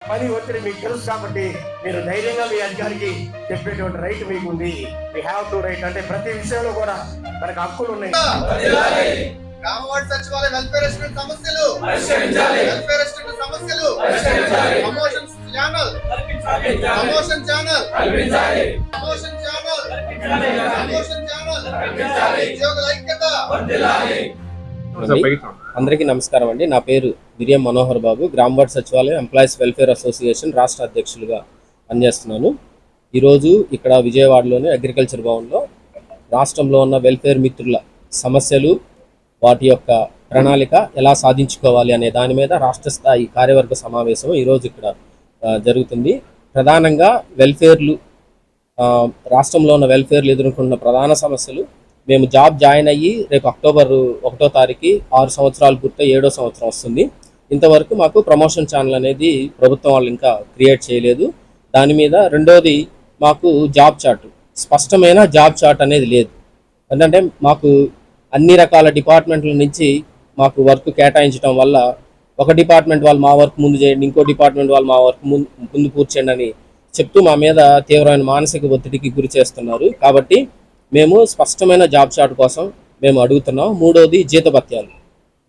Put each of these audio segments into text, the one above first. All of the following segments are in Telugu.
పని ఒత్తిడి మీకు తెలుసు కాబట్టి మీరు ధైర్యంగా మీ అధికారికి చెప్పేటువంటి రైట్ మీకు ఉంది. వి హ్యావ్ టు రైట్ అంటే ప్రతి విషయంలో కూడా మనకు హక్కులు ఉన్నాయి. గ్రామవార్డు సచివాలయ వెల్ఫేర్ అసిస్టెంట్ సమస్యలు వెల్ఫేర్ అసిస్టెంట్ సమస్యలు promotion channel promotion channel promotion channel promotion channel ఉద్యోగుల ఐక్యత. అందరికీ నమస్కారం అండి. నా పేరు బిరియం మనోహర్ బాబు, గ్రామవార్డు సచివాలయం ఎంప్లాయీస్ వెల్ఫేర్ అసోసియేషన్ రాష్ట్ర అధ్యక్షులుగా పనిచేస్తున్నాను. ఈరోజు ఇక్కడ విజయవాడలోని అగ్రికల్చర్ భవన్లో రాష్ట్రంలో ఉన్న వెల్ఫేర్ మిత్రుల సమస్యలు, వాటి యొక్క ప్రణాళిక ఎలా సాధించుకోవాలి అనే దాని మీద రాష్ట్ర స్థాయి కార్యవర్గ సమావేశం ఈరోజు ఇక్కడ జరుగుతుంది. ప్రధానంగా వెల్ఫేర్లు, రాష్ట్రంలో ఉన్న వెల్ఫేర్లు ఎదుర్కొంటున్న ప్రధాన సమస్యలు, మేము జాబ్ జాయిన్ అయ్యి రేపు అక్టోబర్ 1వ తారీఖు 6 సంవత్సరాలు పూర్తయి 7వ సంవత్సరం వస్తుంది. ఇంతవరకు మాకు ప్రమోషన్ ఛానల్ అనేది ప్రభుత్వం వాళ్ళు ఇంకా క్రియేట్ చేయలేదు. దాని మీద రెండోది, మాకు జాబ్ చార్ట్, స్పష్టమైన జాబ్ చార్ట్ అనేది లేదు. ఎందుకంటే మాకు అన్ని రకాల డిపార్ట్మెంట్ల నుంచి మాకు వర్క్ కేటాయించడం వల్ల ఒక డిపార్ట్మెంట్ వాళ్ళు మా వర్క్ ముందు చేయండి, ఇంకో డిపార్ట్మెంట్ వాళ్ళు మా వర్క్ ముందు పూర్తి చేయండి అని చెప్తూ మా మీద తీవ్రమైన మానసిక ఒత్తిడికి గురి చేస్తున్నారు. కాబట్టి మేము స్పష్టమైన జాబ్ చార్ట్ కోసం మేము అడుగుతున్నాం. మూడోది, జీతభత్యాలు.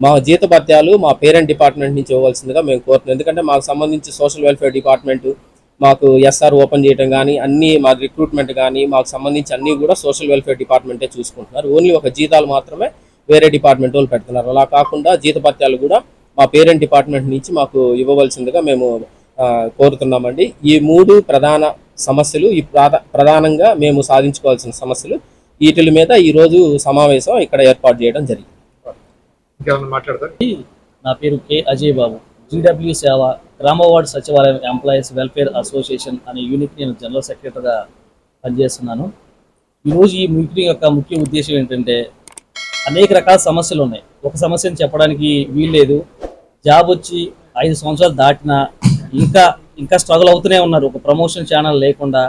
మా జీతభత్యాలు మా పేరెంట్ డిపార్ట్మెంట్ నుంచి ఇవ్వాల్సిందిగా మేము కోరుతున్నాం. ఎందుకంటే మాకు సంబంధించి సోషల్ వెల్ఫేర్ డిపార్ట్మెంటు, మాకు ఎస్ఆర్ ఓపెన్ చేయడం కానీ, అన్నీ మా రిక్రూట్మెంట్ కానీ మాకు సంబంధించి అన్నీ కూడా సోషల్ వెల్ఫేర్ డిపార్ట్మెంటే చూసుకుంటున్నారు. ఓన్లీ ఒక జీతాలు మాత్రమే వేరే డిపార్ట్మెంట్ వాళ్ళు పెడుతున్నారు. అలా కాకుండా జీతభత్యాలు కూడా మా పేరెంట్ డిపార్ట్మెంట్ నుంచి మాకు ఇవ్వవలసిందిగా మేము కోరుతున్నామండి. ఈ 3 ప్రధాన సమస్యలు, ఈ ప్రధానంగా మేము సాధించుకోవాల్సిన సమస్యలు, వీటి మీద ఈరోజు సమావేశం ఇక్కడ ఏర్పాటు చేయడం జరిగింది. నా పేరు కె అజయ్ బాబు, జీడబ్ల్యూ సేవ గ్రామవార్డు సచివాలయం ఎంప్లాయీస్ వెల్ఫేర్ అసోసియేషన్ అనే యూనిట్ నేను జనరల్ సెక్రటరీగా పనిచేస్తున్నాను. ఈరోజు ఈ మీటింగ్ యొక్క ముఖ్య ఉద్దేశం ఏంటంటే, అనేక రకాల సమస్యలు ఉన్నాయి. ఒక సమస్యను చెప్పడానికి వీల్లేదు. జాబ్ వచ్చి 5 సంవత్సరాలు దాటినా ఇంకా స్ట్రగుల్ అవుతూనే ఉన్నారు. ఒక ప్రమోషన్ ఛానల్ లేకుండా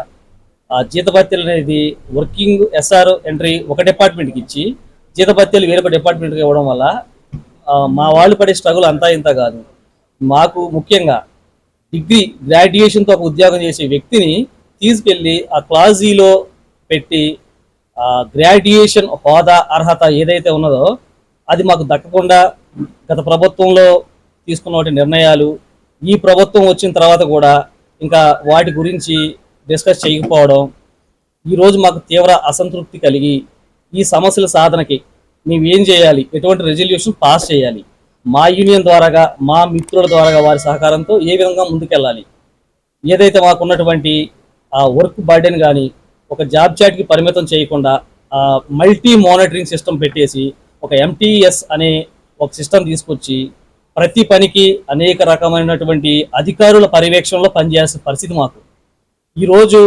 ఆ జీతభత్యాలు అనేది వర్కింగ్ ఎస్ఆర్ ఎంట్రీ ఒక డిపార్ట్మెంట్కి ఇచ్చి జీతభత్యాలు వేరొక డిపార్ట్మెంట్కి ఇవ్వడం వల్ల మా వాళ్ళు పడే స్ట్రగుల్ అంతా ఇంత కాదు. మాకు ముఖ్యంగా గ్రాడ్యుయేషన్తో ఒక ఉద్యోగం చేసే వ్యక్తిని తీసుకెళ్ళి ఆ క్లాజీలో పెట్టి గ్రాడ్యుయేషన్ హోదా, అర్హత ఏదైతే ఉన్నదో అది మాకు దక్కకుండా గత ప్రభుత్వంలో తీసుకున్న నిర్ణయాలు, ఈ ప్రభుత్వం వచ్చిన తర్వాత కూడా ఇంకా వాటి గురించి డిస్కస్ చేయకపోవడం, ఈరోజు మాకు తీవ్ర అసంతృప్తి కలిగి ఈ సమస్యల సాధనకి మేము ఏం చేయాలి, ఎటువంటి రెజల్యూషన్ పాస్ చేయాలి, మా యూనియన్ ద్వారాగా, మా మిత్రుల ద్వారాగా వారి సహకారంతో ఏ విధంగా ముందుకెళ్ళాలి, ఏదైతే మాకు ఉన్నటువంటి ఆ వర్క్ బర్డెన్ కానీ ఒక జాబ్ చాట్కి పరిమితం చేయకుండా మల్టీ మానిటరింగ్ సిస్టమ్ పెట్టేసి ఒక ఎంటీఎస్ అనే ఒక సిస్టమ్ తీసుకొచ్చి ప్రతి పనికి అనేక రకమైనటువంటి అధికారుల పర్యవేక్షణలో పనిచేయాల్సిన పరిస్థితి మాకు. ఈరోజు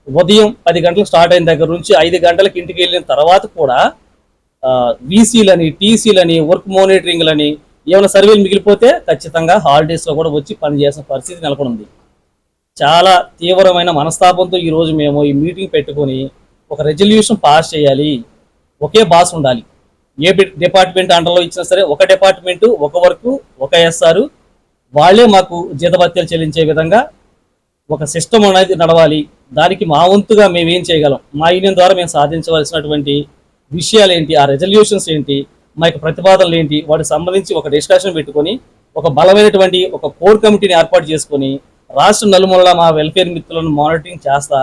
ఉదయం 10 గంటలకు స్టార్ట్ అయిన దగ్గర నుంచి 5 గంటలకు ఇంటికి వెళ్ళిన తర్వాత కూడా వీసీలని, టీసీలని, వర్క్ మానిటరింగ్లని, ఏమైనా సర్వేలు మిగిలిపోతే ఖచ్చితంగా హాలిడేస్లో కూడా వచ్చి పనిచేయాల్సిన పరిస్థితి నెలకొంది. చాలా తీవ్రమైన మనస్తాపంతో ఈరోజు మేము ఈ మీటింగ్ పెట్టుకొని ఒక రెజల్యూషన్ పాస్ చేయాలి. ఒకే బాస్ ఉండాలి. ఏ డిపార్ట్మెంట్ అండర్లో ఇచ్చినా సరే ఒక డిపార్ట్మెంటు, ఒక వర్క్, ఒక ఎస్ఆర్, వాళ్ళే మాకు జీతభత్యాలు చెల్లించే విధంగా ఒక సిస్టమ్ అనేది నడవాలి. దానికి మా వంతుగా మేము ఏం చేయగలం, మా యూనియన్ ద్వారా మేము సాధించవలసినటువంటి విషయాలు ఏంటి, ఆ రెజల్యూషన్స్ ఏంటి, మా యొక్క ప్రతిపాదనలు ఏంటి, వాటికి సంబంధించి ఒక డిస్కషన్ పెట్టుకొని ఒక బలమైనటువంటి ఒక కోర్ కమిటీని ఏర్పాటు చేసుకొని రాష్ట్ర నలుమూలల మా వెల్ఫేర్ మిత్రులను మానిటరింగ్ చేస్తా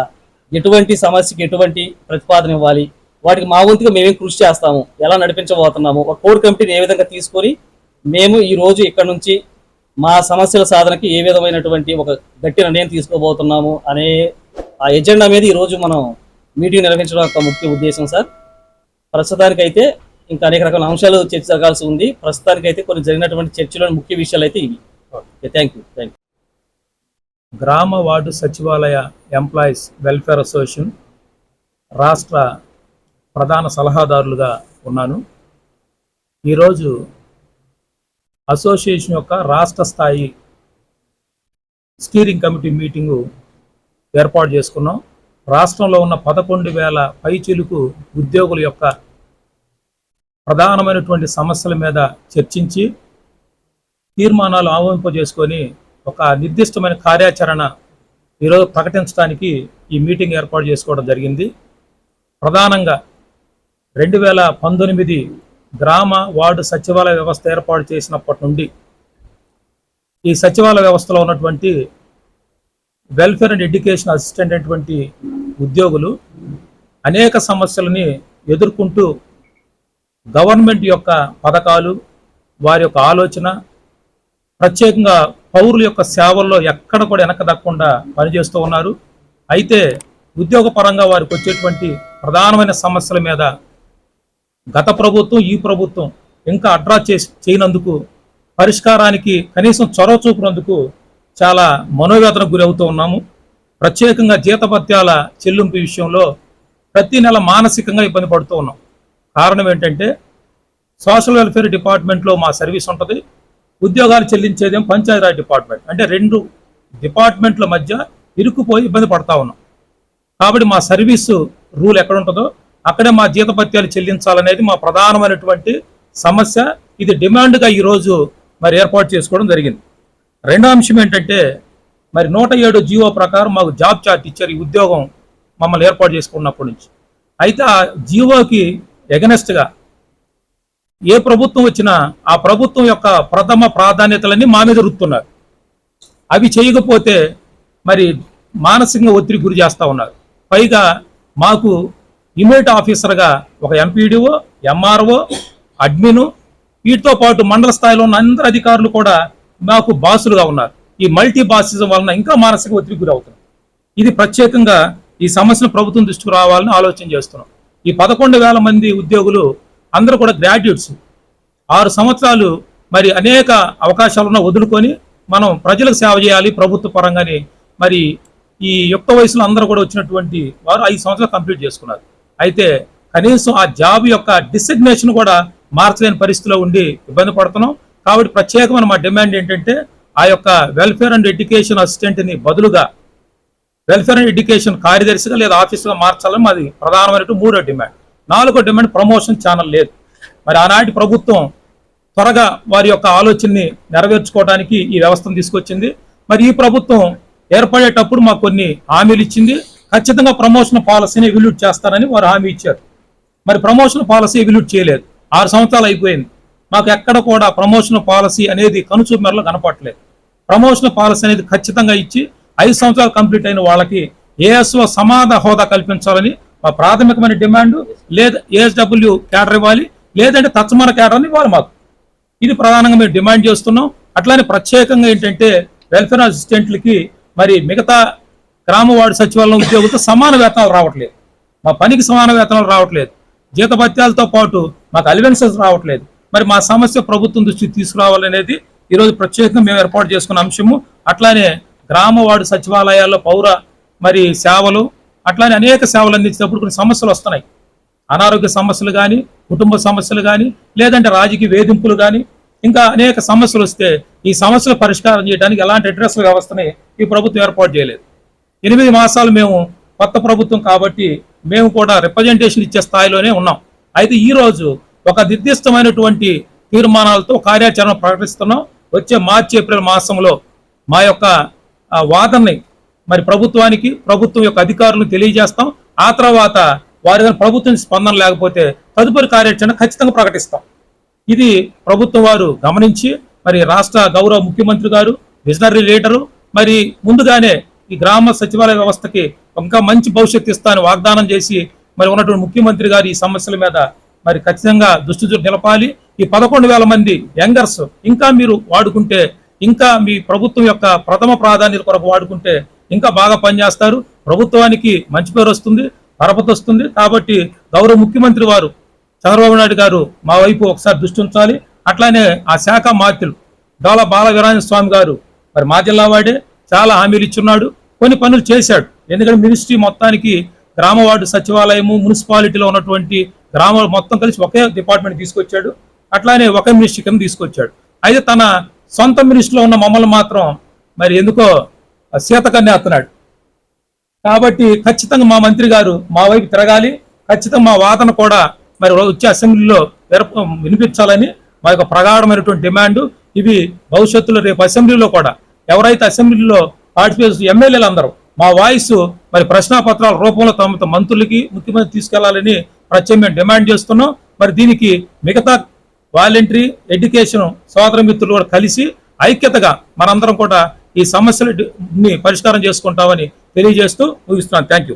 ఎటువంటి సమస్యకి ఎటువంటి ప్రతిపాదన ఇవ్వాలి, వాటికి మా వంతుగా మేమేం కృషి చేస్తాము, ఎలా నడిపించబోతున్నాము, ఒక కోర్ కమిటీని ఏ విధంగా తీసుకొని మేము ఈరోజు ఇక్కడ నుంచి మా సమస్యల సాధనకి ఏ విధమైనటువంటి ఒక గట్టి నిర్ణయం తీసుకోబోతున్నాము అనే ఆ ఎజెండా మీద ఈరోజు మనం మీటింగ్ నిర్వహించడం యొక్క ముఖ్య ఉద్దేశం సార్. ప్రస్తుతానికైతే ఇంకా అనేక రకాల అంశాలు చర్చ జరగాల్సి ఉంది. ప్రస్తుతానికైతే కొన్ని జరిగినటువంటి చర్చలోని ముఖ్య విషయాలు అయితే ఇవి. Thank you. గ్రామ వార్డు సచివాలయ ఎంప్లాయీస్ వెల్ఫేర్ అసోసియేషన్ రాష్ట్ర ప్రధాన సలహాదారులుగా ఉన్నాను. ఈరోజు అసోసియేషన్ యొక్క రాష్ట్ర స్థాయి స్టీరింగ్ కమిటీ మీటింగు ఏర్పాటు చేసుకున్నాం. రాష్ట్రంలో ఉన్న 11,000 పైచిలుకు ఉద్యోగుల యొక్క ప్రధానమైనటువంటి సమస్యల మీద చర్చించి తీర్మానాలు ఆమోదింపజేసుకొని ఒక నిర్దిష్టమైన కార్యాచరణ ఈరోజు ప్రకటించడానికి ఈ మీటింగ్ ఏర్పాటు చేసుకోవడం జరిగింది. ప్రధానంగా 2019 గ్రామ వార్డు సచివాలయ వ్యవస్థ ఏర్పాటు చేసినప్పటి నుండి ఈ సచివాలయ వ్యవస్థలో ఉన్నటువంటి వెల్ఫేర్ అండ్ ఎడ్యుకేషన్ అసిస్టెంట్ అటువంటి ఉద్యోగులు అనేక సమస్యలని ఎదుర్కొంటూ గవర్నమెంట్ యొక్క పథకాలు, వారి యొక్క ఆలోచన, ప్రత్యేకంగా పౌరుల యొక్క సేవల్లో ఎక్కడ కూడా వెనక దక్కకుండా పనిచేస్తూ ఉన్నారు. అయితే ఉద్యోగపరంగా వారికి వచ్చేటువంటి ప్రధానమైన సమస్యల మీద గత ప్రభుత్వం, ఈ ప్రభుత్వం ఇంకా అడ్రస్ చేయనందుకు, పరిష్కారానికి కనీసం చొరవ చూపినందుకు చాలా మనోవేదనకు గురి అవుతూ ఉన్నాము. ప్రత్యేకంగా జీతభత్యాల చెల్లింపు విషయంలో ప్రతి నెల మానసికంగా ఇబ్బంది పడుతూ ఉన్నాం. కారణం ఏంటంటే సోషల్ వెల్ఫేర్ డిపార్ట్మెంట్లో మా సర్వీస్ ఉంటుంది, ఉద్యోగాలు చెల్లించేదేం పంచాయతీరాజ్ డిపార్ట్మెంట్. అంటే 2 డిపార్ట్మెంట్ల మధ్య ఇరుక్కుపోయి ఇబ్బంది పడతా ఉన్నాం. కాబట్టి మా సర్వీసు రూల్ ఎక్కడ ఉంటుందో అక్కడే మా జీతభత్యాలు చెల్లించాలనేది మా ప్రధానమైనటువంటి సమస్య. ఇది డిమాండ్గా ఈరోజు మరి ఏర్పాటు చేసుకోవడం జరిగింది. రెండో అంశం ఏంటంటే మరి 107 జీవో ప్రకారం మాకు జాబ్ చార్ట్ ఇచ్చారు ఈ ఉద్యోగం మమ్మల్ని ఏర్పాటు చేసుకున్నప్పటి నుంచి. అయితే ఆ జీవోకి ఎగనెస్ట్గా ఏ ప్రభుత్వం వచ్చినా ఆ ప్రభుత్వం యొక్క ప్రథమ ప్రాధాన్యతలన్నీ మా మీద రుతున్నారు. అవి చేయకపోతే మరి మానసికంగా ఒత్తిడి గురి చేస్తూ ఉన్నారు. పైగా మాకు ఇమీడియట్ ఆఫీసర్గా ఒక ఎంపీడీఓ, ఎంఆర్ఓ, అడ్మిను, వీటితో పాటు మండల స్థాయిలో ఉన్న అందరు అధికారులు కూడా మాకు బాసులుగా ఉన్నారు. ఈ మల్టీ బాసిజం వలన ఇంకా మానసిక ఒత్తిడి గురి అవుతుంది. ఇది ప్రత్యేకంగా ఈ సమస్యను ప్రభుత్వం దృష్టికి రావాలని ఆలోచన చేస్తున్నాం. ఈ 11,000 మంది ఉద్యోగులు అందరూ కూడా గ్రాడ్యుయేట్స్. 6 సంవత్సరాలు మరి అనేక అవకాశాలను వదులుకొని మనం ప్రజలకు సేవ చేయాలి ప్రభుత్వ పరంగానే. మరి ఈ యుక్త వయసులో అందరూ కూడా వచ్చినటువంటి వారు 5 సంవత్సరాలు కంప్లీట్ చేసుకున్నారు. అయితే కనీసం ఆ జాబ్ యొక్క డిసిగ్నేషన్ కూడా మార్చలేని పరిస్థితిలో ఉండి ఇబ్బంది పడుతున్నాం. కాబట్టి ప్రత్యేకమైన మా డిమాండ్ ఏంటంటే ఆ యొక్క వెల్ఫేర్ అండ్ ఎడ్యుకేషన్ అసిస్టెంట్ని బదులుగా వెల్ఫేర్ అండ్ ఎడ్యుకేషన్ కార్యదర్శిగా లేదా ఆఫీసుగా మార్చాలని మాది ప్రధానమైనటువంటి 3వ డిమాండ్. 4వ డిమాండ్ ప్రమోషన్ ఛానల్ లేదు. మరి ఆనాటి ప్రభుత్వం త్వరగా వారి యొక్క ఆలోచనని నెరవేర్చుకోవడానికి ఈ వ్యవస్థను తీసుకొచ్చింది. మరి ఈ ప్రభుత్వం ఏర్పడేటప్పుడు మాకు కొన్ని హామీలు ఇచ్చింది. ఖచ్చితంగా ప్రమోషన్ పాలసీని ఎవిల్యూట్ చేస్తారని వారు హామీ ఇచ్చారు. మరి ప్రమోషన్ పాలసీ ఎవిల్యూట్ చేయలేదు. 6 సంవత్సరాలు అయిపోయింది. మాకు ఎక్కడ కూడా ప్రమోషన్ పాలసీ అనేది కనుచూపు మేరలో కనపడలేదు. ప్రమోషన్ పాలసీ అనేది ఖచ్చితంగా ఇచ్చి 5 సంవత్సరాలు కంప్లీట్ అయిన వాళ్ళకి ఏఎస్ఓ సమాన హోదా కల్పించాలని మా ప్రాథమికమైన డిమాండ్. లేదా ఏఎస్డబ్ల్యూ క్యాడర్ ఇవ్వాలి, లేదంటే తత్సమాన క్యాడర్ని ఇవ్వాలి మాకు. ఇది ప్రధానంగా మేము డిమాండ్ చేస్తున్నాం. అట్లానే ప్రత్యేకంగా ఏంటంటే వెల్ఫేర్ అసిస్టెంట్లకి మరి మిగతా గ్రామ వార్డు సచివాలయం ఉద్యోగులతో సమాన వేతనాలు రావట్లేదు. మా పనికి సమాన వేతనాలు రావట్లేదు. జీతభత్యాలతో పాటు మాకు అలవెన్సెస్ రావట్లేదు. మరి మా సమస్య ప్రభుత్వం దృష్టికి తీసుకురావాలనేది ఈరోజు ప్రత్యేకంగా మేము ఏర్పాటు చేసుకున్న అంశము. అట్లానే గ్రామ వార్డు సచివాలయాల్లో పౌర మరి సేవలు, అట్లానే అనేక సేవలు అందించేటప్పుడు కొన్ని సమస్యలు వస్తున్నాయి. అనారోగ్య సమస్యలు కానీ, కుటుంబ సమస్యలు కానీ, లేదంటే రాజకీయ వేధింపులు కానీ, ఇంకా అనేక సమస్యలు వస్తే ఈ సమస్యలు పరిష్కారం చేయడానికి ఎలాంటి అడ్రస్ వ్యవస్థని ఈ ప్రభుత్వం ఏర్పాటు చేయలేదు. 8 మాసాలు మేము కొత్త ప్రభుత్వం కాబట్టి మేము కూడా రిప్రజెంటేషన్ ఇచ్చే స్థాయిలోనే ఉన్నాం. అయితే ఈరోజు ఒక నిర్దిష్టమైనటువంటి తీర్మానాలతో కార్యాచరణ ప్రకటిస్తున్నాం. వచ్చే మార్చి, ఏప్రిల్ మాసంలో మా యొక్క వాదనని మరి ప్రభుత్వానికి, ప్రభుత్వం యొక్క అధికారులను తెలియజేస్తాం. ఆ తర్వాత వారి ప్రభుత్వం స్పందన లేకపోతే తదుపరి కార్యాచరణ ఖచ్చితంగా ప్రకటిస్తాం. ఇది ప్రభుత్వం వారు గమనించి మరి రాష్ట్ర గౌరవ ముఖ్యమంత్రి గారు విజనరీ లీడరు మరి ముందుగానే ఈ గ్రామ సచివాలయ వ్యవస్థకి ఇంకా మంచి భవిష్యత్తు ఇస్తానని వాగ్దానం చేసి మరి ఉన్నటువంటి ముఖ్యమంత్రి గారు ఈ సమస్యల మీద మరి ఖచ్చితంగా దృష్టి నిలపాలి. ఈ 11,000 మంది యంగర్స్ ఇంకా మీరు వాడుకుంటే, ఇంకా మీ ప్రభుత్వం యొక్క ప్రథమ ప్రాధాన్యత కొరకు వాడుకుంటే ఇంకా బాగా పనిచేస్తారు. ప్రభుత్వానికి మంచి పేరు వస్తుంది, పరపతి వస్తుంది. కాబట్టి గౌరవ ముఖ్యమంత్రి వారు చంద్రబాబు నాయుడు గారు మా వైపు ఒకసారి దృష్టి ఉంచాలి. అట్లానే ఆ శాఖ మాత్రులు డోలా బాల వీరాంజనేయ స్వామి గారు మరి మా జిల్లా వాడే చాలా హామీలు ఇచ్చున్నాడు, కొన్ని పనులు చేశాడు. ఎందుకంటే మినిస్ట్రీ మొత్తానికి గ్రామ వార్డు సచివాలయము, మున్సిపాలిటీలో ఉన్నటువంటి గ్రామాలు మొత్తం కలిసి ఒకే డిపార్ట్మెంట్ తీసుకొచ్చాడు. అట్లానే ఒకే మినిస్ట్రీ కింద తీసుకొచ్చాడు. అయితే తన సొంత మినిస్ట్రీలో ఉన్న మమ్మల్ని మాత్రం మరి ఎందుకో సీతకన్య అత్తనాడు. కాబట్టి ఖచ్చితంగా మా మంత్రి గారు మా వైపు తిరగాలి. ఖచ్చితంగా మా వాదన కూడా మరి వచ్చే అసెంబ్లీలో వినిపించాలని మా యొక్క ప్రగాఢమైనటువంటి డిమాండ్. ఇవి భవిష్యత్తులో రేపు అసెంబ్లీలో కూడా ఎవరైతే అసెంబ్లీలో పార్టిసిపేట్ ఎమ్మెల్యేలు అందరూ మా వాయిస్ మరి ప్రశ్నాపత్రాల రూపంలో తమ మంత్రులకి ముఖ్యమంత్రి తీసుకెళ్లాలని ప్రత్యేకంగా డిమాండ్ చేస్తున్నాం. మరి దీనికి మిగతా వాలంటరీ ఎడ్యుకేషన్ సోదర మిత్రులు కూడా కలిసి ఐక్యతగా మనందరం కూడా ఈ సమస్యలని పరిష్కారం చేసుకుంటామని తెలియజేస్తూ ముగిస్తున్నాను. Thank you.